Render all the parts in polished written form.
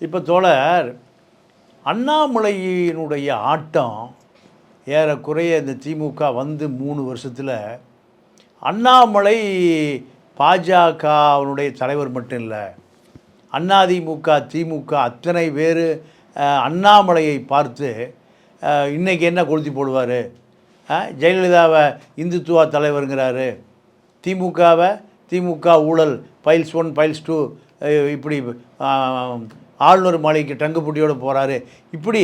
இப்போ தோழர், அண்ணாமலையினுடைய ஆட்டம் ஏறக்குறைய இந்த திமுக வந்து 3 வருஷத்தில் அண்ணாமலை பாஜகவினுடைய தலைவர் மட்டும் இல்லை, அதிமுக திமுக அத்தனை பேர் அண்ணாமலையை பார்த்து இன்றைக்கி என்ன கொளுத்தி போடுவார், ஜெயலலிதாவை இந்துத்துவா தலைவருங்கிறாரு, திமுக ஊழல் பைல்ஸ் 1 பைல்ஸ் 2 இப்படி ஆளுநர் மாளிகைக்கு டங்கு புட்டியோடு போகிறாரு. இப்படி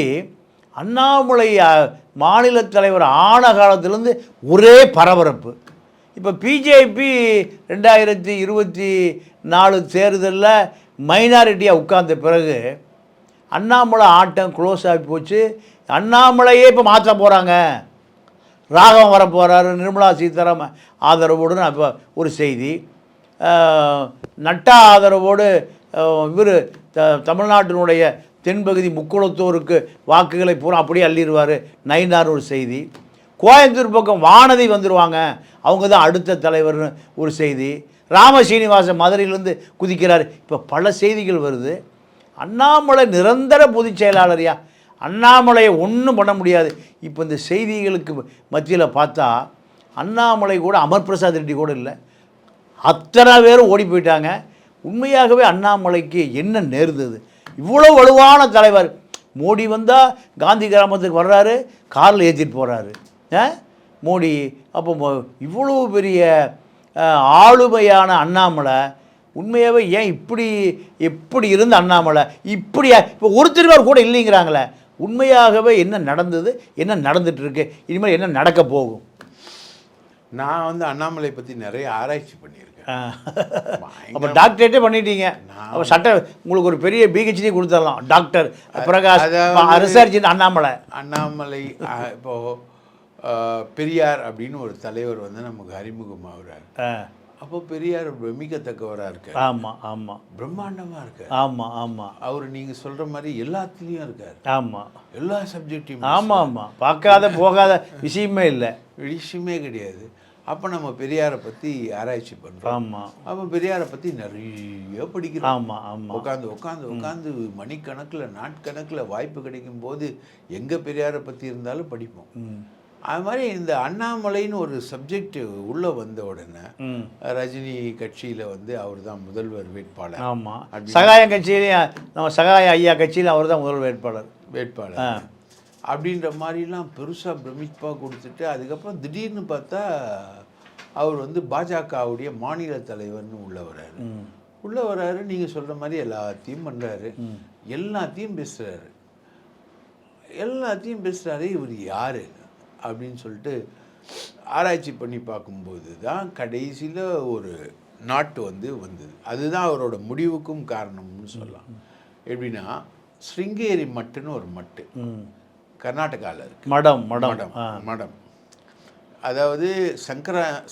அண்ணாமலை மாநில தலைவர் ஆன காலத்திலேருந்து ஒரே பரபரப்பு. இப்போ பிஜேபி 2024 தேர்தலில் மைனாரிட்டியாக உட்கார்ந்த பிறகு அண்ணாமலை ஆட்டம் க்ளோஸ் ஆகி போச்சு. அண்ணாமலையே இப்போ மாற்ற போகிறாங்க, ராகவன் வர போகிறாரு, நிர்மலா சீதாராமன் ஆதரவோடு இப்போ ஒரு செய்தி, நட்டா ஆதரவோடு இவர் தமிழ்நாட்டினுடைய தென்பகுதி முக்குளத்தோருக்கு வாக்குகளை பூரா அப்படியே அள்ளிடுவார் நயினார் ஒரு செய்தி, கோயம்புத்தூர் பக்கம் வானதி வந்துடுவாங்க, அவங்க தான் அடுத்த தலைவர்னு ஒரு செய்தி, ராமசீனிவாசன் மதுரையிலேருந்து குதிக்கிறார். இப்போ பல செய்திகள் வருது. அண்ணாமலை நிரந்தர பொதுச் செயலாளரியா, அண்ணாமலையை ஒன்றும் பண்ண முடியாது. இப்போ இந்த செய்திகளுக்கு மத்தியில் பார்த்தா அண்ணாமலை கூட அமர் பிரசாத் ரெட்டி கூட இல்லை, அத்தனை பேரும் ஓடி போயிட்டாங்க. உண்மையாகவே அண்ணாமலைக்கு என்ன நேர்ந்தது? இவ்வளோ வலுவான தலைவர், மோடி வந்தால் காந்தி கிராமத்துக்கு வர்றாரு, காரில் ஏற்றிட்டு போகிறாரு மோடி. அப்போ இவ்வளோ பெரிய ஆளுமையான அண்ணாமலை உண்மையாகவே ஏன் எப்படி இருந்த அண்ணாமலை இப்படியா இப்போ ஒருத்தர் கூட இல்லைங்கிறாங்களே? உண்மையாகவே என்ன நடந்தது, என்ன நடந்துகிட்ருக்கு, இனிமேல் என்ன நடக்க போகும்? நான் வந்து அண்ணாமலை பற்றி நிறைய ஆராய்ச்சி பண்ணியிருக்கேன். அப்போ டாக்டரேட்டே பண்ணிட்டீங்க. அப்போ உங்களுக்கு ஒரு பெரிய பிஹெச்டி கொடுத்துடலாம், டாக்டர் பிரகாஷ் ரிசர்ச் அண்ணாமலை. இப்போது பெரியார் அப்படின்னு ஒரு தலைவர் வந்து நமக்கு அறிமுகமாகிறார். அப்போ பெரியார் பிரமிக்கத்தக்கவராக இருக்கார். ஆமாம் ஆமாம், பிரம்மாண்டமாக இருக்கார். ஆமாம் ஆமாம், அவர் நீங்கள் சொல்கிற மாதிரி எல்லாத்துலேயும் இருக்கார். ஆமாம், எல்லா சப்ஜெக்டையும். ஆமாம் ஆமாம், பார்க்காத போகாத விஷயமே இல்லை, விஷயமே கிடையாது. அப்போ நம்ம பெரியாரை பற்றி ஆராய்ச்சி பண்ணுறோம். ஆமாம், அப்போ பெரியாரை பற்றி நிறைய படிக்கிறோம். ஆமாம் ஆமாம், உட்காந்து மணிக்கணக்கில் நாட்கணக்கில் வாய்ப்பு கிடைக்கும் போது எங்கே பெரியாரை பற்றி இருந்தாலும் படிப்போம். அது மாதிரி இந்த அண்ணாமலைன்னு ஒரு சப்ஜெக்ட் உள்ளே வந்த உடனே ரஜினி கட்சியில் வந்து அவர் தான் முதல்வர் வேட்பாளர். ஆமாம், சகாயம் கட்சியிலையும் நம்ம சகாய ஐயா கட்சியில் அவர் தான் முதல்வர் வேட்பாளர் அப்படின்ற மாதிரிலாம் பெருசாக பிரமிப்பாக கொடுத்துட்டு அதுக்கப்புறம் திடீர்னு பார்த்தா அவர் வந்து பாஜகவுடைய மாநில தலைவர்னு உள்ளே வர்றாரு. நீங்கள் சொல்கிற மாதிரி எல்லாத்தையும் பண்ணுறாரு, எல்லாத்தையும் பேசுகிறாரு. இவர் யார் அப்படின்னு சொல்லிட்டு ஆராய்ச்சி பண்ணி பார்க்கும்போது தான் கடைசியில் ஒரு நாட்டு வந்தது. அதுதான் அவரோட முடிவுக்கும் காரணம்னு சொல்லலாம். எப்படின்னா, ஸ்ருங்கேரி மட்டுன்னு ஒரு மட்டு கர்நாடகாவில் இருக்குது. மடம். அதாவது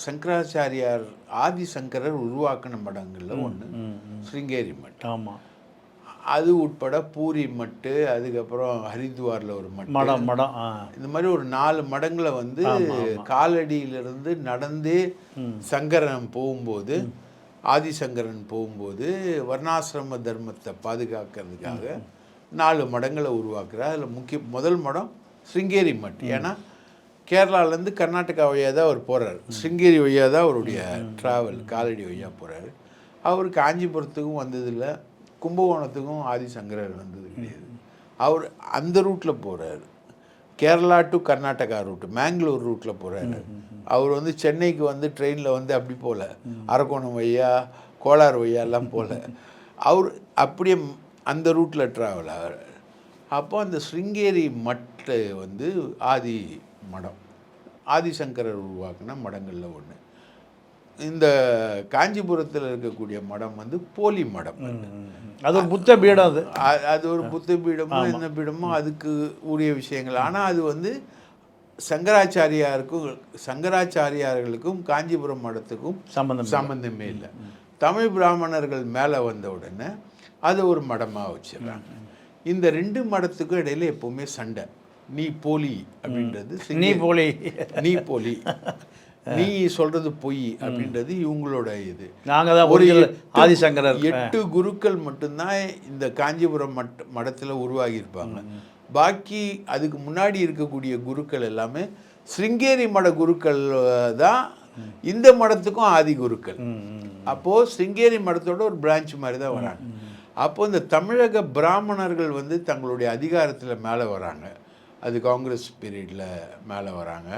சங்கராச்சாரியார் ஆதிசங்கரர் உருவாக்கின மடங்களில் ஒன்று ஸ்ருங்கேரி மட்டு. ஆமாம், அது உட்பட பூரி மட்டு, அதுக்கப்புறம் ஹரித்வாரில் ஒரு மடம். இந்த மாதிரி ஒரு 4 மடங்களை வந்து காலடியிலிருந்து நடந்து சங்கரன் போகும்போது, ஆதிசங்கரன் போகும்போது வர்ணாசிரம தர்மத்தை பாதுகாக்கிறதுக்காக 4 மடங்களை உருவாக்குறார். அதில் முதல் மடம் ஸ்ருங்கேரி மட்டு. ஏன்னா கேரளாலேருந்து கர்நாடகா வழியாக தான் அவர் போகிறார், ஸ்ருங்கேரி வழியாக தான் அவருடைய ட்ராவல், காலடி வழியாக போகிறாரு. அவர் காஞ்சிபுரத்துக்கும் வந்ததில்லை, கும்பகோணத்துக்கும் ஆதிசங்கரர் வந்தது கிடையாது. அவர் அந்த ரூட்டில் போகிறார், கேரளா டு கர்நாடகா ரூட்டு, மேங்களூர் ரூட்டில் போகிறாரு. அவர் வந்து சென்னைக்கு வந்து ட்ரெயினில் வந்து அப்படி போகல, அரக்கோணம் வழியாக கோலார் வழியாலாம் போகல, அவர் அப்படியே அந்த ரூட்டில் ட்ராவல் ஆகிறார். அப்போ அந்த ஸ்ருங்கேரி மட்டு வந்து ஆதி மடம், ஆதிசங்கரர் உருவாக்கின மடங்களில் ஒன்று. இந்த காஞ்சிபுரத்தில் இருக்கக்கூடிய மடம் வந்து போலி மடம். அது ஒரு புத்த பீடம். அது ஒரு புத்த பீடமோ என்ன பீடமோ அதுக்கு உரிய விஷயங்கள். ஆனால் அது வந்து சங்கராச்சாரியார்களுக்கும் காஞ்சிபுரம் மடத்துக்கும் சம்பந்தமே இல்லை. தமிழ் பிராமணர்கள் மேலே வந்த உடனே அது ஒரு மடமாக வச்சிடறாங்க. இந்த 2 மடத்துக்கும் இடையில எப்பவுமே சண்டை. நீ போலி அப்படின்றது, நீ போலி நீ சொல்றது பொய் அப்படின்றது இவங்களோட இது. நாங்கள் தான் ஒரு ஆதிசங்கரர் 8 குருக்கள் மட்டும்தான் இந்த காஞ்சிபுரம் மடத்தில் உருவாகியிருப்பாங்க. பாக்கி அதுக்கு முன்னாடி இருக்கக்கூடிய குருக்கள் எல்லாமே சிருங்கேரி மட குருக்கள் தான் இந்த மடத்துக்கும் ஆதி குருக்கள். அப்போது சிருங்கேரி மடத்தோட ஒரு பிரான்ச் மாதிரி தான் வராங்க. அப்போது இந்த தமிழக பிராமணர்கள் வந்து தங்களுடைய அதிகாரத்தில் மேலே வராங்க. அது காங்கிரஸ் பீரியடில் மேலே வராங்க,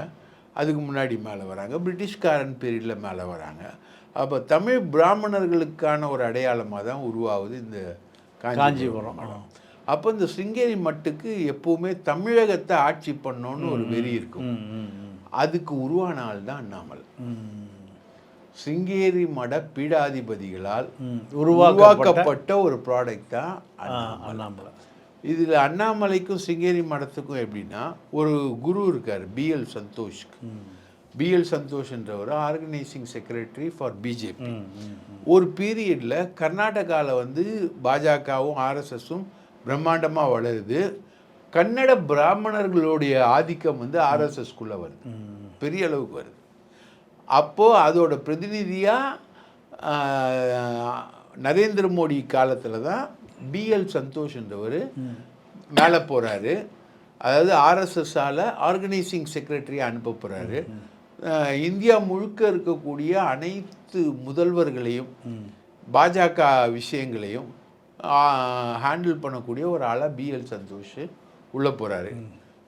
அதுக்கு முன்னாடி மேலே வராங்க, பிரிட்டிஷ்காரன் பீரியடில் மேலே வராங்க. அப்போ தமிழ் பிராமணர்களுக்கான ஒரு அடையாளமாக தான் உருவாகுது இந்த காஞ்சிபுரம் மடம். அப்போ இந்த சிருங்கேரி மட்டுக்கு எப்பவுமே தமிழகத்தை ஆட்சி பண்ணோன்னு ஒரு வெறி இருக்கும். அதுக்கு உருவான ஆள் தான் அண்ணாமலை. சிருங்கேரி மட பீடாதிபதிகளால் உருவாக்கப்பட்ட ஒரு ப்ராடக்ட் தான் அண்ணாமலை. இதில் அண்ணாமலைக்கும் சிருங்கேரி மடத்துக்கும் எப்படின்னா, ஒரு குரு இருக்கார் பிஎல் சந்தோஷ். பிஎல் சந்தோஷ்ன்றவர் ஆர்கனைசிங் செக்ரட்டரி ஃபார் பிஜேபி. ஒரு பீரியடில் கர்நாடகாவில் வந்து பாஜகவும் ஆர்எஸ்எஸும் பிரம்மாண்டமாக வளருது. கன்னட பிராமணர்களுடைய ஆதிக்கம் வந்து ஆர்எஸ்எஸ்குள்ளே வருது, பெரிய அளவுக்கு வருது. அப்போது அதோட பிரதிநிதியாக நரேந்திர மோடி காலத்தில் தான் பிஎல் சந்தோஷ்ன்றவர் மேலே போகிறாரு. அதாவது ஆர்எஸ்எஸ்ஸால் ஆர்கனைசிங் செக்ரட்டரியாக அனுப்ப போகிறாரு. இந்தியா முழுக்க இருக்கக்கூடிய அனைத்து முதல்வர்களையும் பாஜக விஷயங்களையும் ஹேண்டில் பண்ணக்கூடிய ஒரு ஆளாக பிஎல் சந்தோஷ் உள்ளே போகிறாரு.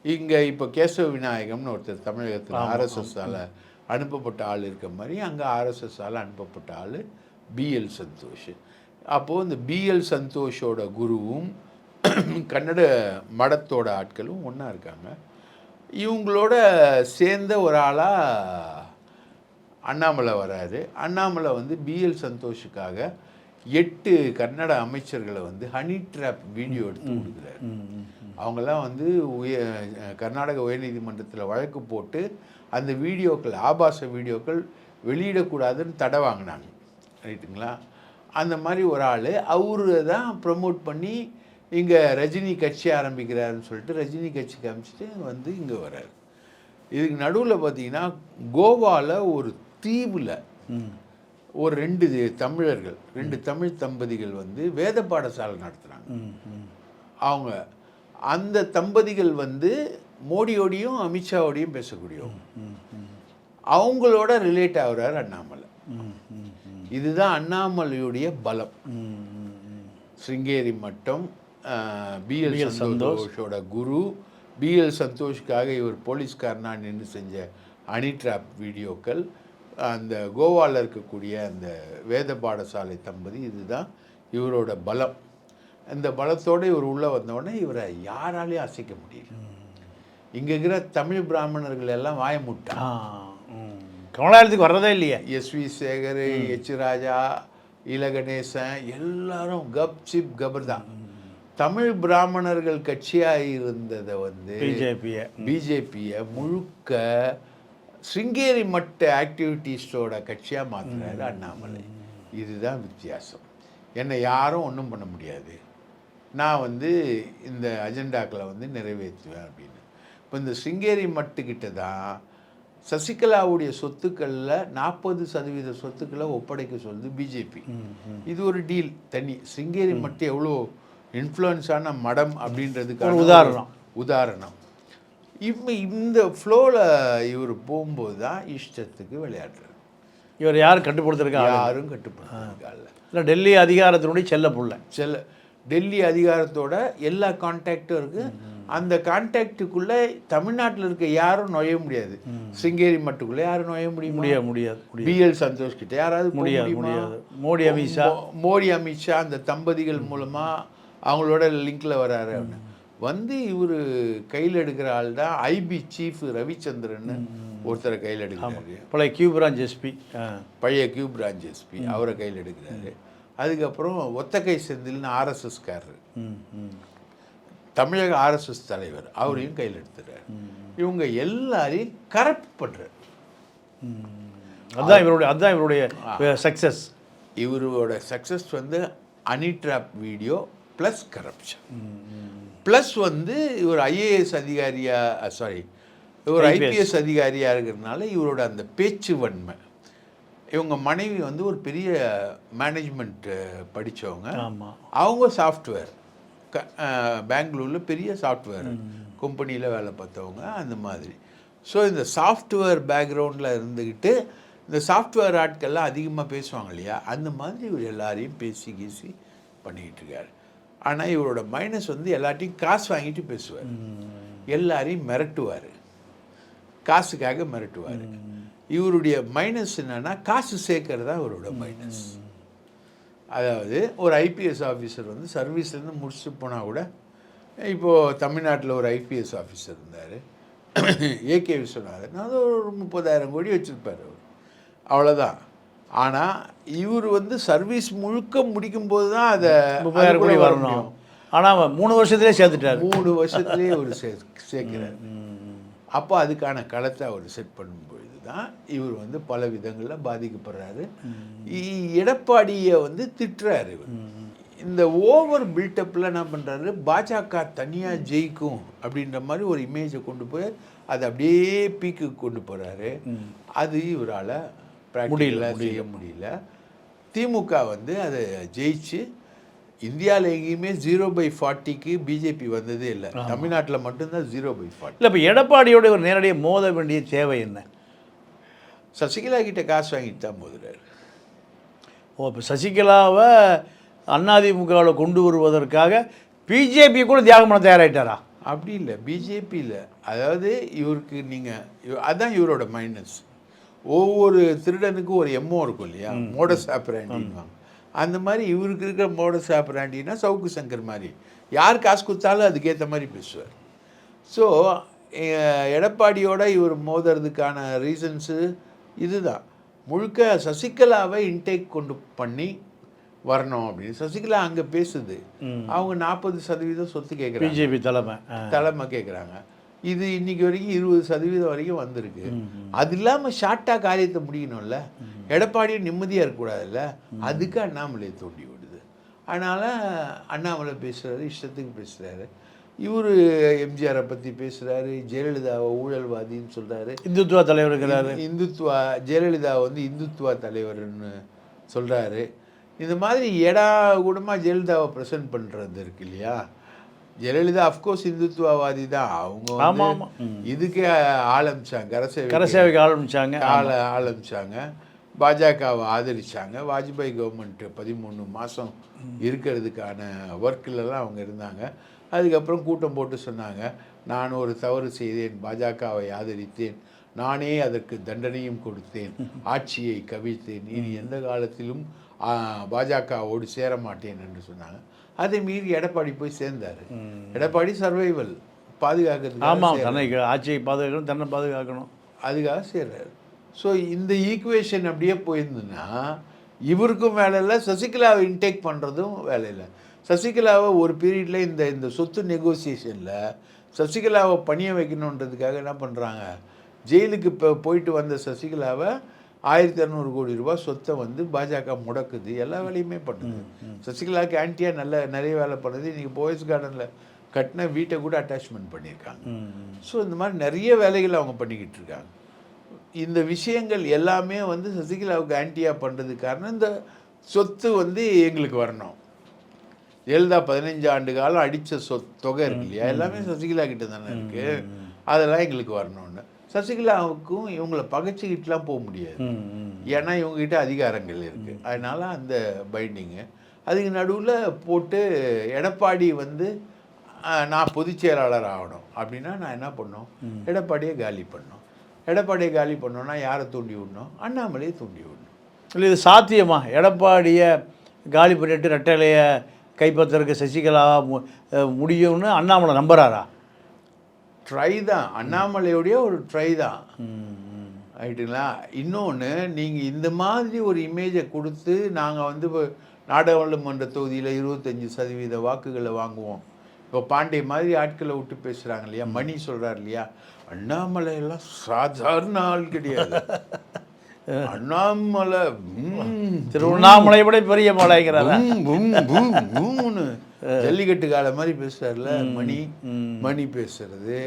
இங்கே இப்போ கேசவ விநாயகம்னு ஒருத்தர் தமிழகத்தில் ஆர்எஸ்எஸ்ஸால் அனுப்பப்பட்ட ஆள் இருக்க மாதிரி அங்கே ஆர்எஸ்எஸ்ஸால் அனுப்பப்பட்ட ஆள் பிஎல் சந்தோஷ். அப்போது இந்த பிஎல் சந்தோஷோட குருவும் கன்னட மடத்தோட ஆட்களும் ஒன்றா இருக்காங்க. இவங்களோட சேர்ந்த ஒரு ஆளாக அண்ணாமலை வராரு. அண்ணாமலை வந்து பிஎல் சந்தோஷுக்காக 8 கன்னட அமைச்சர்களை வந்து ஹனி ட்ராப் வீடியோ எடுத்து கொடுக்குறாரு. அவங்கெல்லாம் வந்து கர்நாடக உயர்நீதிமன்றத்தில் வழக்கு போட்டு அந்த வீடியோக்கள், ஆபாச வீடியோக்கள் வெளியிடக்கூடாதுன்னு தடை வாங்கினாங்க. ரைட்டுங்களா? அந்த மாதிரி ஒரு ஆள் அவரு தான் ப்ரமோட் பண்ணி இங்கே ரஜினி கட்சி ஆரம்பிக்கிறாருன்னு சொல்லிட்டு ரஜினி கட்சி காமிச்சிட்டு வந்து இங்கே வர்றாரு. இதுக்கு நடுவில் பார்த்தீங்கன்னா கோவாவில் ஒரு தீவில் ஒரு 2 தமிழர்கள், 2 தமிழ் தம்பதிகள் வந்து வேத பாடசாலை நடத்துகிறாங்க. அவங்க அந்த தம்பதிகள் வந்து மோடியோடையும் அமித்ஷாவோடையும் பேசக்கூடியவங்க. அவங்களோட ரிலேட் ஆகுறாரு அண்ணாமலை. இதுதான் அண்ணாமலையுடைய பலம். சிருங்கேரி மட்டம், பிஎல் சந்தோஷோட குரு, பிஎல் சந்தோஷ்காக இவர் போலீஸ்காரனா நின்று செஞ்ச ஹனி ட்ராப் வீடியோக்கள், அந்த கோவாவில் இருக்கக்கூடிய அந்த வேத பாடசாலை தம்பதி, இதுதான் இவரோட பலம். இந்த பலத்தோடு இவர் உள்ளே வந்தோடனே இவரை யாராலையும் அசைக்க முடியல. இங்கே இருக்கிற தமிழ் பிராமணர்கள் எல்லாம் வாயமுட்டான். கமலாலயத்துக்கு வர்றதே இல்லையே. எஸ்வி சேகர், எச் ராஜா, இலகணேசன் எல்லாரும் கப் சிப் கபர் தான். தமிழ் பிராமணர்கள் கட்சியாக இருந்ததை வந்து பிஜேபியை முழுக்க சிருங்கேரி மட்ட ஆக்டிவிட்டீஸோட கட்சியாக மாற்றுறாரு அண்ணாமலை. இதுதான் வித்தியாசம். என்னை யாரும் ஒன்றும் பண்ண முடியாது, நான் வந்து இந்த அஜெண்டாக்களை வந்து நிறைவேற்றுவேன் அப்படின்னு. இப்போ இந்த சிருங்கேரி மட்டுக்கிட்ட தான் சசிகலாவுடைய சொத்துக்களில் 40% சொத்துக்களை ஒப்படைக்க சொல்லுது பிஜேபி. இது ஒரு டீல் தனி. சிருங்கேரி மட்டும் எவ்வளோ இன்ஃப்ளூயன்ஸான மடம் அப்படின்றதுக்கான உதாரணம். இப்போ இந்த ஃப்ளோவில் இவர் போகும்போது தான் இஷ்டத்துக்கு விளையாடுறாரு. இவர் யாரும் கட்டுப்படுத்துறதுக்கு யாரும் கட்டுப்படுத்துறதுக்காக இல்லை. டெல்லி அதிகாரத்தினுடைய டெல்லி அதிகாரத்தோட எல்லா கான்டாக்டும் இருக்குது. அந்த கான்டாக்டுக்குள்ளே தமிழ்நாட்டில் இருக்க யாரும் நுழைய முடியாது. சிருங்கேரி மட்டுக்குள்ளே யாரும் நுழைய முடியாது. பிஎல் சந்தோஷ் கிட்ட யாராவது முடியாது. மோடி அமித்ஷா அந்த தம்பதிகள் மூலமாக அவங்களோட லிங்கில் வராரு. வந்து இவர் கையில் எடுக்கிற ஆள் தான் ஐபி சீஃப் ரவிச்சந்திரன் ஒருத்தரை கையில் எடுக்கிறாரு. பழைய கியூ பிரான்ச் எஸ்பி அவரை கையில் எடுக்கிறாரு. அதுக்கப்புறம் ஒத்தக்கை செந்தில்னு ஆர்எஸ்எஸ்காரர், தமிழக ஆர்எஸ்எஸ் தலைவர், அவரையும் கையில் எடுத்துறாரு. இவங்க எல்லாரையும் கரப்ட் பண்ணுறாரு. அதுதான் இவருடைய சக்ஸஸ். இவரோட சக்ஸஸ் வந்து honey drop video plus corruption plus வந்து இவர் ஐஏஎஸ் அதிகாரியாக இவர் ஐபிஎஸ் அதிகாரியாக இருக்கிறதுனால இவரோட அந்த பேச்சு வன்மை. இவங்க மனைவி வந்து ஒரு பெரிய மேனேஜ்மெண்ட் படித்தவங்க. அவங்க சாஃப்ட்வேர் பெங்களூரில் பெரிய சாஃப்ட்வேர் கம்பெனியில் வேலை பார்த்தவங்க அந்த மாதிரி. ஸோ இந்த சாஃப்ட்வேர் பேக்ரவுண்டில் இருந்துக்கிட்டு இந்த சாஃப்ட்வேர் ஆட்கள்லாம் அதிகமாக பேசுவாங்க இல்லையா, அந்த மாதிரி இவர் எல்லாரையும் பேசி கீசி பண்ணிக்கிட்டு இருக்கார். ஆனால் இவரோட மைனஸ் வந்து எல்லாத்தையும் காசு வாங்கிட்டு பேசுவார், எல்லாரையும் மிரட்டுவார், காசுக்காக மிரட்டுவார். இவருடைய மைனஸ் என்னன்னா காசு சேர்க்கறது தான் இவரோட மைனஸ். அதாவது ஒரு ஐபிஎஸ் ஆஃபீஸர் வந்து சர்வீஸ்லேருந்து முடிச்சுட்டு போனால் கூட, இப்போது தமிழ்நாட்டில் ஒரு ஐபிஎஸ் ஆஃபீஸர் இருந்தார் ஏகே விஸ்வநாதன், அது ஒரு 30,000 கோடி வச்சுருப்பார் அவர், அவ்வளோதான். ஆனால் இவர் வந்து சர்வீஸ் முழுக்க முடிக்கும்போது தான் அதை 30,000 கோடி வரணும். ஆனால் 3 வருஷத்துலேயே சேர்த்துட்டார். 3 வருஷத்துலேயே அவர் சேர்க்கிறார். அப்போ அதுக்கான களத்தை அவர் செட் பண்ணும்பொழுது தான் இவர் வந்து பல விதங்களில் பாதிக்கப்படுறாரு. எடப்பாடியை வந்து திட்டுறாரு இவர். இந்த ஓவர் பில்டப்பில் என்ன பண்ணுறாரு, பாஜக தனியாக ஜெயிக்கும் அப்படின்ற மாதிரி ஒரு இமேஜை கொண்டு போய் அதை அப்படியே பீக்கு கொண்டு போகிறாரு. அது இவரால் செய்ய முடியல. திமுக வந்து அதை ஜெயிச்சு இந்தியாவில் எங்கேயுமே 0/40க்கு பிஜேபி வந்ததே இல்லை, தமிழ்நாட்டில் மட்டும்தான் 0/40. இல்லை, இப்போ எடப்பாடியோட ஒரு நேரடியாக மோத வேண்டிய தேவை என்ன? சசிகலா கிட்ட காசு வாங்கிட்டு தான் மோதுறாரு. இப்போ சசிகலாவை அதிமுகவில் கொண்டு வருவதற்காக பிஜேபி கூட தியாகம் பண்ண தயாராகிட்டாரா? அப்படி இல்லை, பிஜேபி இல்லை. அதாவது இவருக்கு நீங்கள் அதான் இவரோட மைனஸ். ஒவ்வொரு திருடனுக்கும் ஒரு எம்மோ இருக்கும் இல்லையா, மோடஸ் ஆப்பராண்டின்னு. அந்த மாதிரி இவருக்கு இருக்கிற மோடஸ் ஆப்பராண்டினா சவுக்கு சங்கர் மாதிரி யார் காசு கொடுத்தாலும் அதுக்கேற்ற மாதிரி பேசுவார். ஸோ எடப்பாடியோட இவர் மோதுறதுக்கான ரீசன்ஸு இதுதான். முழுக்க சசிகலாவை இன்டேக் கொண்டு பண்ணி வரணும் அப்படின்னு சசிகலா அங்கே பேசுது. அவங்க 40% சொத்து கேட்குறாங்க, பிஜேபி தலைமை கேட்குறாங்க. இது இன்னைக்கு வரைக்கும் 20% வரைக்கும் வந்திருக்கு. அது இல்லாமல் ஷார்ட்டாக காரியத்தை முடியணும்ல, எடப்பாடியும் நிம்மதியாக இருக்கக்கூடாதுல்ல, அதுக்கு அண்ணாமலையை தூண்டி விடுது. அதனால் அண்ணாமலை பேசுகிறாரு, இஷ்டத்துக்கு பேசுகிறாரு. இவர் எம்ஜிஆரை பற்றி பேசுகிறாரு, ஜெயலலிதாவை ஊழல்வாதின்னு சொல்கிறாரு, இந்துத்துவா தலைவர், ஜெயலலிதாவை வந்து இந்துத்துவா தலைவர்னு சொல்கிறாரு. இந்த மாதிரி கூடமாக ஜெயலலிதாவை ப்ரெசென்ட் பண்ணுறது இருக்கு இல்லையா. ஜெயலலிதா அஃப்கோர்ஸ் இந்துத்துவவாதி தான். அவங்க இதுக்கே ஆரம்பிச்சாங்க, கரசேவைக்கு ஆரம்பிச்சாங்க, பாஜகவை ஆதரிச்சாங்க. வாஜ்பாய் கவர்மெண்ட் 13 மாதம் இருக்கிறதுக்கான ஒர்க்கிலலாம் அவங்க இருந்தாங்க. அதுக்கப்புறம் கூட்டம் போட்டு சொன்னாங்க, நான் ஒரு தவறு செய்தேன், பாஜகவை ஆதரித்தேன், நானே அதற்கு தண்டனையும் கொடுத்தேன், ஆட்சியை கவிழ்த்தேன், இனி எந்த காலத்திலும் பாஜகவோடு சேர மாட்டேன் என்று சொன்னாங்க. அதை மீறி எடப்பாடி போய் சேர்ந்தார். எடப்பாடி சர்வைவல் பாதுகாக்கிறதுக்கு, ஆட்சியை பாதுகாக்கணும், தன்னை பாதுகாக்கணும், அதுக்காக சேர்றாரு. ஸோ இந்த ஈக்குவேஷன் அப்படியே போயிருந்துன்னா இவருக்கும் வேலை இல்லை, சசிகலாவை இன்டேக் பண்ணுறதும் வேலை இல்லை. சசிகலாவை ஒரு பீரியடில் இந்த சொத்து நெகோசியேஷனில் சசிகலாவை பணிய வைக்கணுன்றதுக்காக என்ன பண்ணுறாங்க, ஜெயிலுக்கு போயிட்டு வந்த சசிகலாவை 1200 கோடி ரூபாய் சொத்தை வந்து பாஜக முடக்குது, எல்லா வேலையுமே பண்ணுது. சசிகலாவுக்கு ஆன்டியாக நிறைய வேலை பண்ணுது. இன்றைக்கி போயஸ் கார்டனில் கட்டின வீட்டை கூட அட்டாச்மெண்ட் பண்ணியிருக்காங்க. ஸோ இந்த மாதிரி நிறைய வேலைகள் அவங்க பண்ணிக்கிட்டு இருக்காங்க. இந்த விஷயங்கள் எல்லாமே வந்து சசிகலாவுக்கு ஆன்டியாக பண்ணுறதுக்கு காரணம் இந்த சொத்து வந்து எங்களுக்கு வரணும். ஜெயலலிதா 15 ஆண்டு காலம் அடித்த தொகை இருக்கு இல்லையா, எல்லாமே சசிகலா கிட்ட தானே இருக்குது, அதெல்லாம் எங்களுக்கு வரணும்னு. சசிகலாவுக்கும் இவங்களை பகைச்சிக்கிட்டுலாம் போக முடியாது, ஏன்னா இவங்ககிட்ட அதிகாரங்கள் இருக்குது. அதனால் அந்த பைண்டிங்கு அதுக்கு நடுவில் போட்டு எடப்பாடி வந்து நான் பொதுச் செயலாளர் ஆகணும் அப்படின்னா நான் என்ன பண்ணோம், எடப்பாடியை காலி பண்ணோம். எடப்பாடியை காலி பண்ணோன்னா யாரை தூண்டி விடணும், அண்ணாமலையை தூண்டி விடணும். இல்லை இது சாத்தியமா? எடப்பாடியை காலி பண்ணிட்டு ரெட்டலையை கைப்பற்றுறதுக்கு சசிகலா முடியும்னு அண்ணாமலை நம்புறாரா? ட்ரை தான், அண்ணாமலையுடைய ஒரு ட்ரை தான், ரைட்டுங்களா. இன்னொன்று, நீங்கள் இந்த மாதிரி ஒரு இமேஜை கொடுத்து நாங்கள் வந்து இப்போ நாடாளுமன்ற தொகுதியில் 25% வாக்குகளை வாங்குவோம், இப்போ பாண்டிய மாதிரி ஆட்களை விட்டு பேசுகிறாங்க இல்லையா, மணி சொல்கிறார் இல்லையா, அண்ணாமலையெல்லாம் சாதாரண ஆள் கிடையாது, அண்ணாமலை திருவண்ணாமலை விட பெரிய மலைங்கிறாரு, ஜல்லிக்கட்டு கால மாதிரி பேசுறாருல மணி பேசுறது,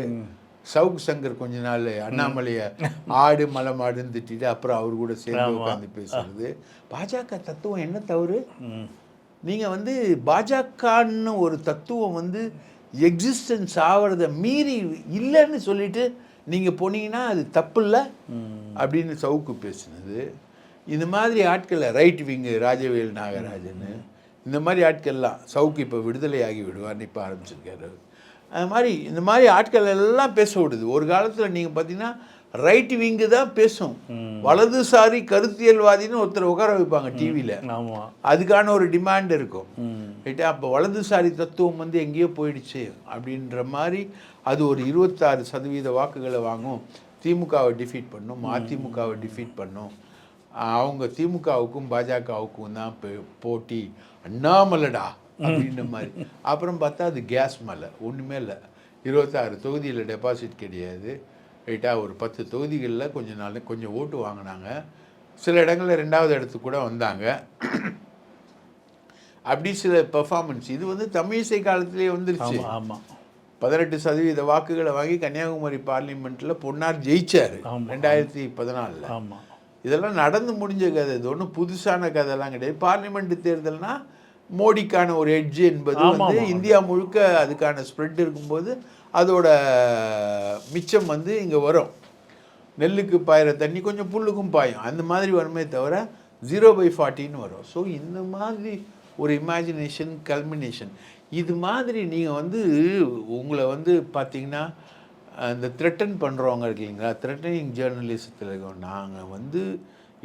சவுக்கு சங்கர் கொஞ்ச நாள் அண்ணாமலையை ஆடு மலை மாடுன்னு திட்டிட்டு அப்புறம் அவர் கூட சேர்ந்து உட்காந்து பேசுறது. பாஜக தத்துவம் என்ன தவறு? நீங்கள் வந்து பாஜகன்னு ஒரு தத்துவம் வந்து எக்ஸிஸ்டன்ஸ் ஆகிறத மீறி இல்லைன்னு சொல்லிட்டு நீங்கள் போனீங்கன்னா அது தப்பு இல்லை அப்படின்னு சவுக்கு பேசுனது. இந்த மாதிரி ஆட்களை ரைட் விங்கு ராஜவேல் நாகராஜன் இந்த மாதிரி ஆட்கள்லாம் சவுக்கு இப்போ விடுதலை ஆகி விடுவார்னு இப்போ ஆரம்பிச்சிருக்காரு. அது மாதிரி இந்த மாதிரி ஆட்கள் எல்லாம் பேச விடுது. ஒரு காலத்தில் நீங்கள் பார்த்தீங்கன்னா ரைட் விங்கு தான் பேசும், வலதுசாரி கருத்தியல்வாதின்னு ஒருத்தர் உட்கார வைப்பாங்க டிவியில். அதுக்கான ஒரு டிமாண்ட் இருக்கும் ரைட்டா. அப்போ வலதுசாரி தத்துவம் வந்து எங்கேயோ போயிடுச்சு அப்படின்ற மாதிரி அது ஒரு 26% வாக்குகளை வாங்கும். திமுகவை டிஃபீட் பண்ணும், அதிமுகவை டிஃபீட் பண்ணும். அவங்க திமுகவுக்கும் பாஜகவுக்கும் தான் போட்டி, அண்ணாமலைடா அப்படின்ற மாதிரி. அப்புறம் பார்த்தா அது கேஸ் மலை, ஒன்றுமே இல்லை. 26 தொகுதியில் டெபாசிட் கிடையாது ரைட்டா. ஒரு 10 தொகுதிகளில் கொஞ்சம் ஓட்டு வாங்கினாங்க. சில இடங்களில் 2வது இடத்துக்கு கூட வந்தாங்க. அப்படி சில பெர்ஃபார்மன்ஸ் இது வந்து தமிழிசை காலத்திலே வந்துருச்சு. 18% வாக்குகளை வாங்கி கன்னியாகுமரி பார்லிமெண்ட்டில் பொன்னார் ஜெயிச்சார் 2014. இதெல்லாம் நடந்து முடிஞ்ச கதை, இது ஒன்றும் புதுசான கதைலாம் கிடையாது. பார்லிமெண்ட் தேர்தல்னா மோடிக்கான ஒரு எட்ஜ் என்பது வந்து இந்தியா முழுக்க அதுக்கான ஸ்ப்ரெட் இருக்கும்போது அதோட மிச்சம் வந்து இங்கே வரும். நெல்லுக்கு பாயிற தண்ணி கொஞ்சம் புல்லுக்கும் பாயும், அந்த மாதிரி வருமே தவிர 0/40 வரும். ஸோ இந்த மாதிரி ஒரு இமேஜினேஷன் கல்மினேஷன் இது மாதிரி நீங்கள் வந்து உங்களை வந்து பார்த்தீங்கன்னா இந்த த்ரெட்டன் பண்ணுறவங்க இருக்கீங்களா, த்ரெட்டனிங் ஜேர்னலிசத்தில் இருக்கோம். நாங்கள் வந்து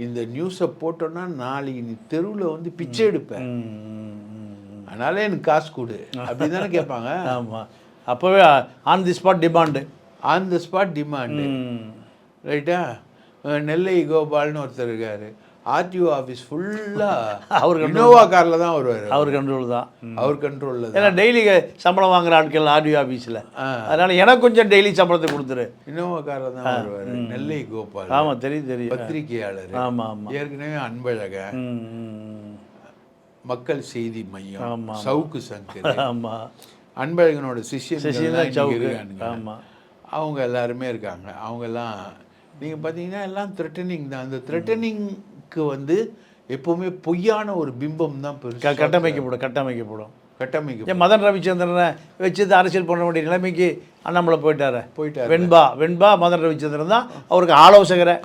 இந்த நியூஸை போட்டோன்னா நாளைக்கு நீ தெருவில் வந்து பிச்சை எடுப்பேன், அதனால எனக்கு காசு கொடு அப்படி தானே கேட்பாங்க. ஆமாம், அப்போவே ஆன் தி ஸ்பாட் டிமாண்டு ரைட்டா. நெல்லை கோபால்னு ஒருத்தர் இருக்கார், ஆர்டிஓ ஆஃபீஸ் ஃபுல்லாக அவர் இனோவா காரில் தான் வருவார். அவர் கண்ட்ரோல் தான், அவர் கண்ட்ரோலில் தான். ஏன்னா டெய்லி சம்பளம் வாங்குற ஆட்கள் ஆர்டிஓ ஆஃபீஸில், அதனால் எனக்கு கொஞ்சம் டெய்லி சம்பளத்தை கொடுத்துரு. இனோவா காரில் தான் வருவார் நெல்லை கோபால். ஆமாம், தெரியும், பத்திரிகையாளர். ஆமாம், ஏற்கனவே அன்பழகன், மக்கள் செய்தி மையம், சவுக்கு சங்கர், அன்பழகனோட சிஷ்யன், அவங்க எல்லாருமே இருக்காங்க. அவங்கெல்லாம் நீங்கள் பார்த்தீங்கன்னா எல்லாம் த்ரெட்டனிங் தான். அந்த த்ரெட்டனிங்க்கு வந்து எப்போவுமே பொய்யான ஒரு பிம்பம் தான் கட்டமைக்கப்படும். மதன் ரவிச்சந்திரனை வச்சு அரசியல் பண்ண வேண்டிய நிலைமைக்கு அண்ணாமலை போயிட்டார். வெண்பா மதன் ரவிச்சந்திரன் தான் அவருக்கு ஆலோசகரை.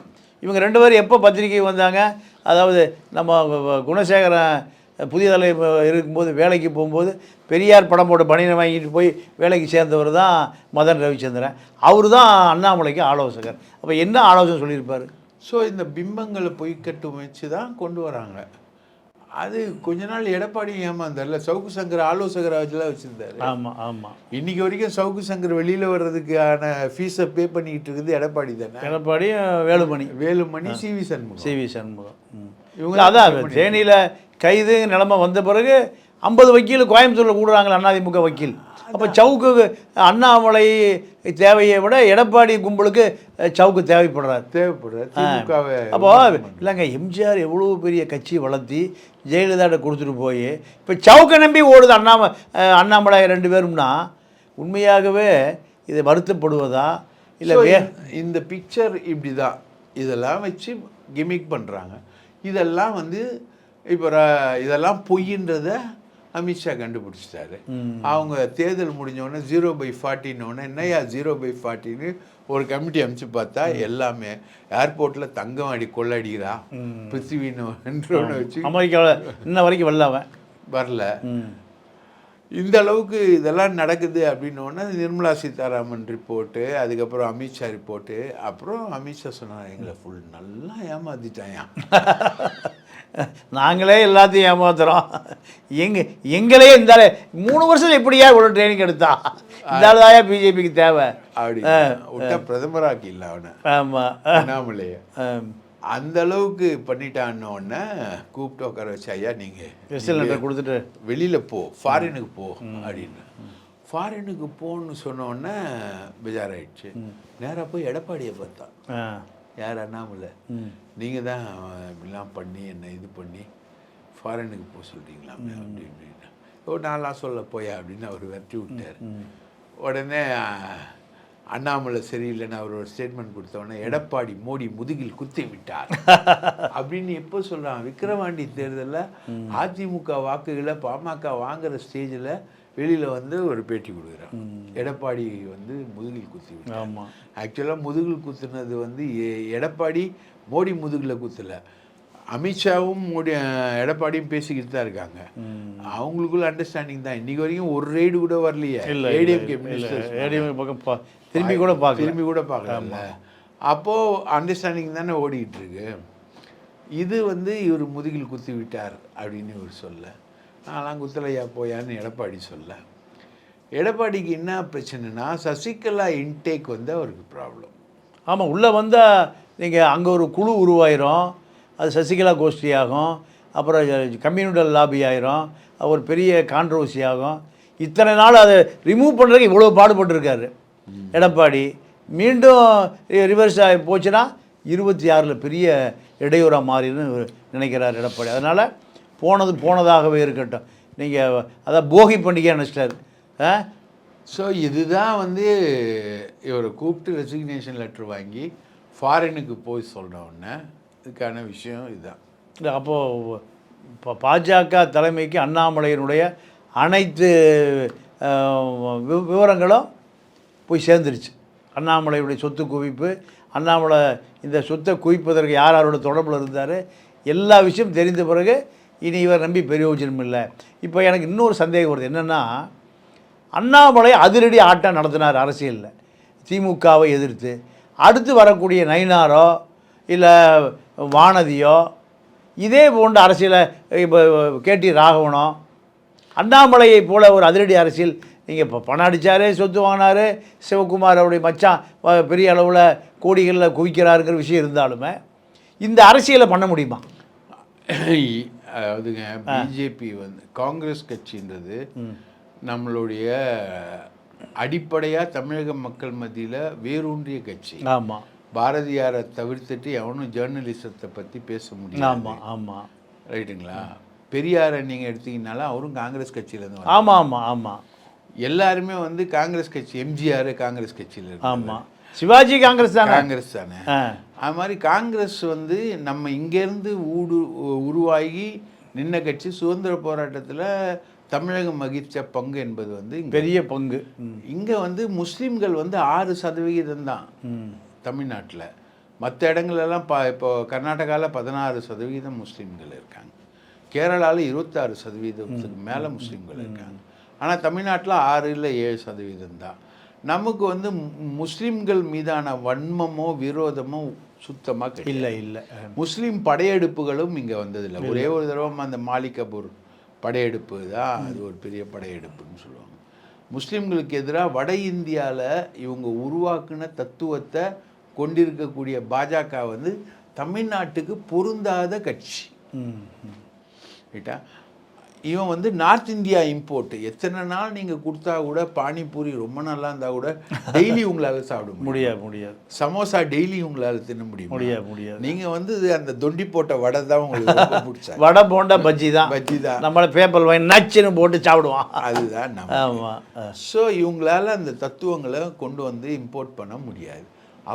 இவங்க 2 பேரும் எப்போ பத்திரிகை வந்தாங்க, அதாவது நம்ம குணசேகரன் புதிய தலை இருக்கும்போது வேலைக்கு போகும்போது பெரியார் படம் போட்டு பணியை வாங்கிட்டு போய் வேலைக்கு சேர்ந்தவர் தான் மதன் ரவிச்சந்திரன். அவர் தான் அண்ணாமலைக்கு ஆலோசகர். அப்போ என்ன ஆலோசனை சொல்லியிருப்பார்? ஸோ இந்த பிம்பங்களை பொய்க்கட்டு வச்சு தான் கொண்டு வராங்க. அது கொஞ்ச நாள் எடப்பாடி ஏமாந்தார்ல, சவுக்கு சங்கர் ஆலோசகராக வச்சுருந்தாரு. ஆமாம். இன்றைக்கி வரைக்கும் சவுக்கு சங்கர் வெளியில் வர்றதுக்கான ஃபீஸை பே பண்ணிக்கிட்டு இருக்குது எடப்பாடி தானே. எடப்பாடி, வேலுமணி, சிவி சண்முகம் இவங்க அதான் தேனியில் கைது நிலைமை வந்த பிறகு 50 வக்கீல் கோயம்புத்தூரில் கூடுறாங்களே அதிமுக வக்கீல். அப்போ சவுக்கு அண்ணாமலை தேவையை விட எடப்பாடி கும்பலுக்கு சவுக்கு தேவைப்படுறாரு. அப்போ இல்லைங்க, எம்ஜிஆர் எவ்வளோ பெரிய கட்சி வளர்த்தி ஜெயலலிதாட்ட கொடுத்துட்டு போய் இப்போ சவுக்கை நம்பி ஓடுது அண்ணாமலை 2 பேரும்னா உண்மையாகவே இதை வருத்தப்படுவதா இல்லை? இந்த பிக்சர் இப்படி தான், இதெல்லாம் வச்சு கிமிக் பண்ணுறாங்க. இதெல்லாம் வந்து இப்போ இதெல்லாம் பொய்ன்றத அமித்ஷா கண்டுபிடிச்சிட்டாரு. அவங்க தேர்தல் முடிஞ்சோடனே 0/40 என்னையா 0/40 ஒரு கமிட்டி அமைச்சு பார்த்தா எல்லாமே ஏர்போர்ட்டில் தங்கம் கொள்ளடிக்கிறா பிருத்திவின்னு வச்சு அமெரிக்காவில் இன்ன வரைக்கும் வரல. இந்த அளவுக்கு இதெல்லாம் நடக்குது அப்படின்னோடனே நிர்மலா சீதாராமன் ரிப்போர்ட்டு, அதுக்கப்புறம் அமித்ஷா ரிப்போர்ட்டு. அப்புறம் அமித்ஷா சொன்னார், எங்களை நல்லா ஏமாத்திட்டாயா, நாங்களே எல்லாத்தையும் ஏமாத்துறோம், எங்களே இந்த 3 வருஷம் எப்படியா இவ்வளோ ட்ரைனிங் எடுத்தா, இந்தாலதாயா பிஜேபிக்கு தேவை அப்படி விட்டா பிரதமராக்கி இல்லை அவனை. ஆமாம், அண்ணாமலையே அந்த அளவுக்கு பண்ணிட்டான்னொன்னே கூப்பிட்டு உட்கார வச்சு, ஐயா நீங்கள் கொடுத்துட்டு வெளியில் போ, ஃபாரினுக்கு போ அப்படின்னு. ஃபாரினுக்கு போன்னு சொன்னோடனே பெஜாராயிடுச்சு. நேராக போய் எடப்பாடியை பார்த்தான். யார்? அண்ணாமலை. நீங்கள் தான் இப்படிலாம் பண்ணி என்னை இது பண்ணி ஃபாரினுக்கு போக சொல்கிறீங்களாமே அப்படின்னு. நான்லாம் சொல்ல போயா அப்படின்னு அவர் விரட்டி விட்டார். உடனே அண்ணாமலை சரியில்லைன்னு அவர் ஒரு ஸ்டேட்மெண்ட் கொடுத்தவொடனே எடப்பாடி மோடி முதுகில் குத்தி விட்டார் அப்படின்னு எப்போ சொல்கிறான்? விக்கிரவாண்டி தேர்தலில் அதிமுக வாக்குகளை பாமக வாங்குற ஸ்டேஜில் வெளியில் வந்து ஒரு பேட்டி கொடுக்குறான். எடப்பாடி வந்து முதுகில் குத்தி விட்டார். ஆமாம், ஆக்சுவலாக முதுகில் குத்துனது வந்து எடப்பாடி மோடி முதுகில் குத்தலை. அமித்ஷாவும் மோடி எடப்பாடியும் பேசிக்கிட்டு தான் இருக்காங்க. அவங்களுக்குள்ள அண்டர்ஸ்டாண்டிங் தான். இன்னைக்கு வரைக்கும் ஒரு ரெய்டு கூட வரலையே. ஏடிஎம்கே மினிஸ்டர் பக்கம் திரும்பி கூட பார்க்கல. அப்போது அண்டர்ஸ்டாண்டிங் தானே ஓடிக்கிட்டு இருக்கு. இது வந்து இவர் முதுகில் குத்தி விட்டார் அப்படின்னு இவர் சொல்ல, நான்லாம் குத்தலையா போயான்னு எடப்பாடி சொல்ல. எடப்பாடிக்கு என்ன பிரச்சனைனா சசிகலா இன்டேக் வந்து அவருக்கு ப்ராப்ளம். ஆமாம், உள்ளே வந்தால் நீங்கள் அங்கே ஒரு குழு உருவாயிரும், அது சசிகலா கோஷ்டி ஆகும், அப்புறம் கம்யூனிட்டல் லாபி ஆயிரும், ஒரு பெரிய கான்ட்ரவர்சி ஆகும். இத்தனை நாள் அதை ரிமூவ் பண்ணுறதுக்கு இவ்வளோ பாடுபட்டுருக்காரு எடப்பாடி. மீண்டும் ரிவர்ஸ் ஆகி போச்சுன்னா 26 பெரிய இடையூறாக மாறின்னு நினைக்கிறார் எடப்பாடி. அதனால் போனதாகவே இருக்கட்டும். நீங்கள் அதான் போகி பண்டிகை நினச்சிட்டார். ஸோ இதுதான் வந்து இவரை கூப்பிட்டு ரெசிக்னேஷன் லெட்டர் வாங்கி ஃபாரினுக்கு போய் சொல்கிறோன்னே இதுக்கான விஷயம் இதுதான். இல்லை, அப்போது இப்போ பாஜக தலைமைக்கு அண்ணாமலையினுடைய அனைத்து விவரங்களும் போய் சேர்ந்துருச்சு. அண்ணாமலையுடைய சொத்து குவிப்பு, அண்ணாமலை இந்த சொத்தை குவிப்பதற்கு யாரோட தொடர்பில் இருந்தார், எல்லா விஷயம் தெரிந்த பிறகு இனி இவர் நம்பி பிரயோஜனம் இல்லை. இப்போ எனக்கு இன்னொரு சந்தேகம் வருது. என்னென்னா, அண்ணாமலை அதிரடி ஆட்டம் நடத்தினார் அரசியலில் திமுகவை எதிர்த்து. அடுத்து வரக்கூடிய நயினாரோ இல்லை வானதியோ இதே போன்ற அரசியலை இப்போ கேடி ராகவனோ அண்ணாமலையை போல் ஒரு அதிரடி அரசியல், நீங்கள் இப்போ பணம் அடித்தார், சொத்து வாங்கினார், சிவகுமார் அவருடைய மச்சான் பெரிய அளவில் கோடிகளில் குவிக்கிறாருங்கிற விஷயம் இருந்தாலுமே இந்த அரசியலை பண்ண முடியுமா? அதாவதுங்க, பிஜேபி வந்து காங்கிரஸ் கட்சின்றது நம்மளுடைய அடிப்படையாக தமிழக மக்கள் மத்தியில் வேரூன்றிய கட்சி. ஆமாம், பாரதியாரை தவிர்த்துட்டு எவனும் ஜேர்னலிசத்தை பற்றி பேச முடியும். ஆமாம் ஆமாம், ரைட்டுங்களா? பெரியாரை நீங்கள் எடுத்தீங்கனாலும் அவரும் காங்கிரஸ் கட்சியிலேருந்து. ஆமாம் ஆமாம் ஆமாம், எல்லாருமே வந்து காங்கிரஸ் கட்சி. எம்ஜிஆர் காங்கிரஸ் கட்சியில் இருக்கு. ஆமாம், சிவாஜி காங்கிரஸ் தானே. காங்கிரஸ் தானே. அது மாதிரி காங்கிரஸ் வந்து நம்ம இங்கேருந்து உருவாகி நின்ன கட்சி. சுதந்திர போராட்டத்தில் தமிழகம் வகித்த பங்கு என்பது வந்து பெரிய பங்கு. இங்கே வந்து முஸ்லீம்கள் வந்து 6% தான் தமிழ்நாட்டில். மற்ற இடங்களெல்லாம் இப்போ கர்நாடகாவில் 16% முஸ்லீம்கள் இருக்காங்க. கேரளாவில் 26% மேலே முஸ்லீம்கள் இருக்காங்க. ஆனால் தமிழ்நாட்டில் 6 இல்லை 7% தான். நமக்கு வந்து முஸ்லீம்கள் மீதான வன்மமோ விரோதமோ சுத்தமாக இல்லை. முஸ்லீம் படையெடுப்புகளும் இங்கே வந்ததில்லை. ஒரே ஒரு தடவை அந்த மாலிகபூர் படையெடுப்பு தான், அது ஒரு பெரிய படையெடுப்புன்னு சொல்லுவாங்க. முஸ்லீம்களுக்கு எதிராக வட இந்தியாவில் இவங்க உருவாக்குன தத்துவத்தை கொண்டிருக்கக்கூடிய பாஜக வந்து தமிழ்நாட்டுக்கு பொருந்தாத கட்சி. ரைட்டா? இவன் வந்து நார்த் இந்தியா இம்போர்ட். எத்தனை நாள் நீங்கள் கொடுத்தா கூட பானிபூரி ரொம்ப நல்லா இருந்தால் கூட டெய்லி உங்களால் சாப்பிட முடியாது. சமோசா டெய்லி உங்களால் தின்ன முடியாது. நீங்கள் வந்து அந்த தொண்டி போட்ட வடை தான் உங்களுக்கு பிடிச்சா. வடை போண்டா பஜ்ஜி தான் நம்மளை பேப்பர் வாங்கி நச்சுன்னு போட்டு சாப்பிடுவான். அதுதான் நம்ம. ஸோ இவங்களால அந்த தத்துவங்களை கொண்டு வந்து இம்போர்ட் பண்ண முடியாது.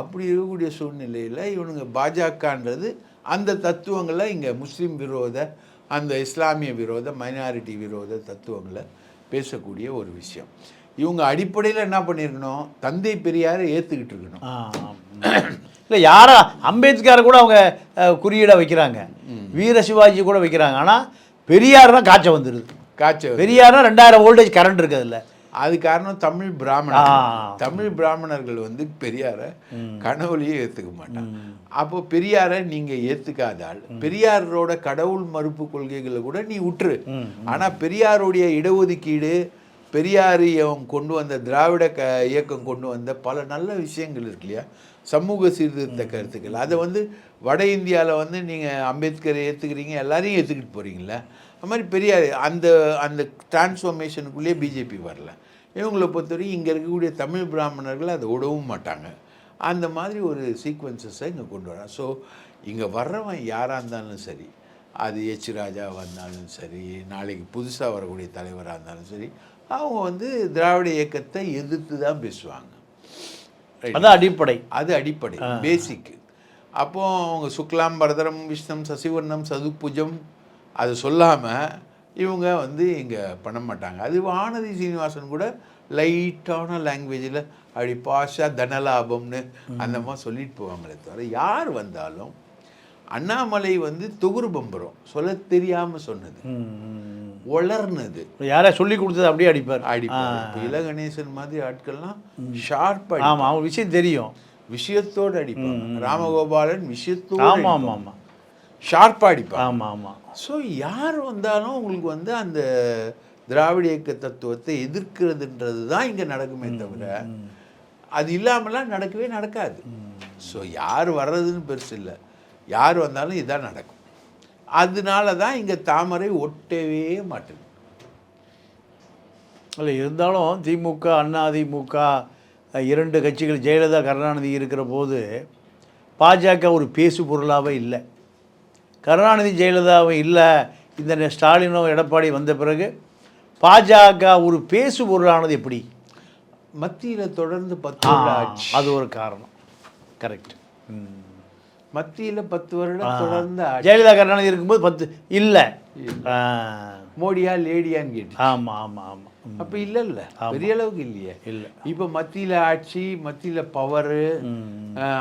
அப்படி இருக்கக்கூடிய சூழ்நிலையில் இவனுங்க பாஜகன்றது அந்த தத்துவங்களை இங்கே முஸ்லீம் விரோத, அந்த இஸ்லாமிய விரோத, மைனாரிட்டி விரோத தத்துவங்களை பேசக்கூடிய ஒரு விஷயம். இவங்க அடிப்படையில் என்ன பண்ணியிருக்கணும், தந்தை பெரியாரை ஏற்றுக்கிட்டு இருக்கணும். இல்லை, யாரா அம்பேத்கரை கூட அவங்க குறியீடாக வைக்கிறாங்க, வீர சிவாஜி கூட வைக்கிறாங்க. ஆனால் பெரியார் தான் காய்ச்சல் வந்துடுது. பெரியார்னா 2000 வோல்டேஜ் கரண்ட் இருக்குது. அதில் அது காரணம் தமிழ் பிராமணர்கள் வந்து பெரியாரை கனவுலையே ஏற்றுக்க மாட்டாங்க. அப்போ பெரியாரை நீங்கள் ஏற்றுக்காதால் பெரியாரோட கடவுள் மறுப்பு கொள்கைகளை கூட நீ விட்டுரு. ஆனால் பெரியாருடைய இடஒதுக்கீடு, பெரியார் கொண்டு வந்த திராவிட இயக்கம் கொண்டு வந்த பல நல்ல விஷயங்கள் இருக்கு இல்லையா, சமூக சீர்திருத்த கருத்துக்கள், அதை வந்து வட இந்தியாவில் வந்து நீங்கள் அம்பேத்கரை ஏற்றுக்கிறீங்க, எல்லாரையும் ஏற்றுக்கிட்டு போகிறீங்களா? அது மாதிரி பெரியார் அந்த டிரான்ஸ்ஃபர்மேஷனுக்குள்ளேயே பிஜேபி வரல. இவங்களை பொறுத்தவரைக்கும் இங்கே இருக்கக்கூடிய தமிழ் பிராமணர்கள் அதை விடவும் மாட்டாங்க. அந்த மாதிரி ஒரு சீக்வன்சஸை இங்கே கொண்டு வரான். ஸோ இங்கே வர்றவன் யாராக இருந்தாலும் சரி, அது எச் ராஜாவாக இருந்தாலும் சரி, நாளைக்கு புதுசாக வரக்கூடிய தலைவராக இருந்தாலும் சரி, அவங்க வந்து திராவிட இயக்கத்தை எதிர்த்து தான் பேசுவாங்க. அதான் அடிப்படை, அது அடிப்படை, பேசிக். அப்போ அவங்க சுக்லாம் பரதரம் விஷ்ணம் சசிவர்ணம் சதுப்புஜம் அது சொல்லாமல் இவங்க வந்து இங்கே பண்ண மாட்டாங்க. அது வானதி சீனிவாசன் கூட லைட்டான லாங்குவேஜில் அப்படி பாஷா தனலாபம்னு அந்த மாதிரி சொல்லிட்டு போவாங்களே தவிர, யார் வந்தாலும் அண்ணாமலை வந்து தொகுறு பம்பரம் சொல்ல தெரியாமல் சொன்னது, வளர்னது, யாரா சொல்லி கொடுத்தது அப்படியே அடிப்பார். இப்போ இளகணேசன் மாதிரி ஆட்கள்லாம் ஷார்ப்பாக, ஆமாம், அவங்க விஷயம் தெரியும், விஷயத்தோடு அடிப்பாங்க. ராமகோபாலன் விஷயத்தோடு, ஆமாம் ஆமாம் ஆமாம், ஷார்ப்பாக அடிப்பாங்க. ஆமாம் ஆமாம். ஸோ யார் வந்தாலும் உங்களுக்கு வந்து அந்த திராவிட இயக்க தத்துவத்தை எதிர்க்கிறதுன்றது தான் இங்கே நடக்குமே தவிர, அது இல்லாமலாம் நடக்கவே நடக்காது. ஸோ யார் வர்றதுன்னு பெருசு இல்லை, யார் வந்தாலும் இதான் நடக்கும். அதனால தான் இங்கே தாமரை ஒட்டவே மாட்டேங்குது. இல்லை இருந்தாலும் திமுக அதிமுக 2 கட்சிகள் ஜெயலலிதா கருணாநிதி இருக்கிற போது பாஜக ஒரு பேசு பொருளாகவே இல்லை. கருணாநிதி ஜெயலலிதாவும் இல்லை, இந்த ஸ்டாலினோ எடப்பாடி வந்த பிறகு பாஜக ஒரு பேசு பொருளானது எப்படி? மத்தியில் தொடர்ந்து 10 வருட ஆட்சி, அது ஒரு காரணம். கரெக்ட். மத்தியில் 10 வருடம் தொடர்ந்து ஜெயலலிதா கருணாநிதி இருக்கும்போது 10 இல்லை, மோடியா லேடியான்னு கேட்டு. ஆமாம் ஆமாம் ஆமாம். அப்போ இல்லைல்ல, பெரிய அளவுக்கு இல்லையே. இல்லை, இப்போ மத்தியில் ஆட்சி, மத்தியில் பவரு,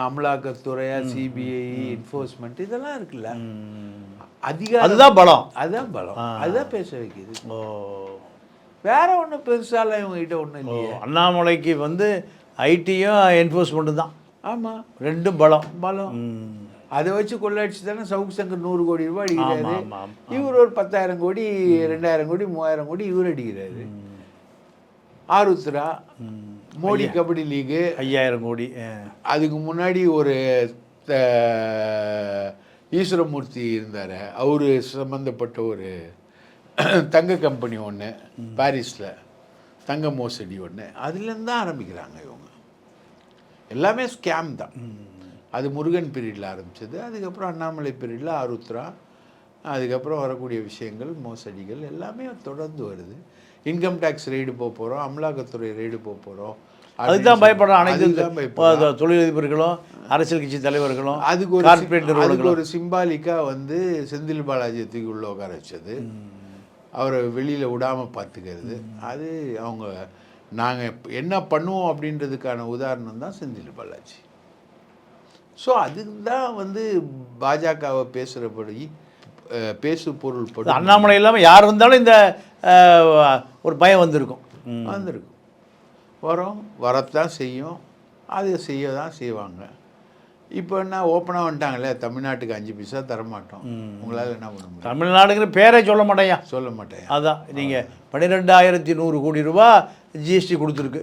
அமலாக்கத்துறை, சிபிஐ, என்ஃபோர்ஸ்மெண்ட் இதெல்லாம் இருக்குல்ல, அதிகாரம், அதுதான் பலம், அதுதான் பலம், அதுதான் பேச வைக்கிது. ஓ, வேற ஒன்றும் பெருசால இவங்ககிட்ட ஒன்றும் இல்லையே. அண்ணாமலைக்கு வந்து ஐடியும் என்ஃபோர்ஸ்மெண்ட்டு தான். ஆமாம், 2 பலம். அதை வச்சு கொள்ளாட்சி தானே சவுக் சங்கர் 100 கோடி ரூபாய் அடிக்கிறாரு, இவர் ஒரு 10,000 கோடி 2,000 கோடி 3,000 கோடி இவர் அடிக்கிறாரு. ஆருத்ரா, மோடி கபடி லீகு 5,000 கோடி. அதுக்கு முன்னாடி ஒரு ஈஸ்வரமூர்த்தி இருந்தார், அவரு சம்மந்தப்பட்ட ஒரு தங்க கம்பெனி ஒன்று பாரிஸில், தங்க மோசடி ஒன்று, அதுலேருந்து தான் ஆரம்பிக்கிறாங்க இவங்க. எல்லாமே ஸ்கேம் தான். அது முருகன் பீரியடில் ஆரம்பித்தது, அதுக்கப்புறம் அண்ணாமலை பீரியடில் ஆருத்ரா, அதுக்கப்புறம் வரக்கூடிய விஷயங்கள் மோசடிகள் எல்லாமே தொடர்ந்து வருது. இன்கம் டேக்ஸ் ரெய்டு போக போகிறோம், அமலாக்கத்துறை ரெய்டு போக போகிறோம், அதுதான் பயப்படுறோம் அனைத்து தொழிலதிபர்களும் அரசியல் கட்சி தலைவர்களும். அதுக்கு ஒரு சிம்பாலிக்காக வந்து செந்தில் பாலாஜி தூக்கி உள்ள உட்கார வச்சது, அவரை வெளியில் விடாமல் பார்த்துக்கிறது, அது அவங்க நாங்கள் என்ன பண்ணுவோம் அப்படின்றதுக்கான உதாரணம் தான் செந்தில் பாலாஜி. ஸோ அதுக்கு தான் வந்து பாஜகவை பேசுகிறபடி பேசு பொருள் படும். அண்ணாமலை இல்லாமல் யார் இருந்தாலும் இந்த ஒரு பயம் வந்திருக்கும். வரத்தான் செய்யும், அதை செய்ய தான் செய்வாங்க. இப்போ என்ன ஓப்பனாக வந்துட்டாங்களே, தமிழ்நாட்டுக்கு 5 பைசா தரமாட்டோம், உங்களால் என்ன பண்ண முடியும்? தமிழ்நாடுங்கிற பேரே சொல்ல மாட்டேன். அதான் நீங்கள் 12,100 கோடி ரூபா ஜிஎஸ்டி கொடுத்துருக்கு,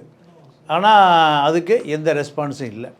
ஆனால் அதுக்கு எந்த ரெஸ்பான்ஸும் இல்லை.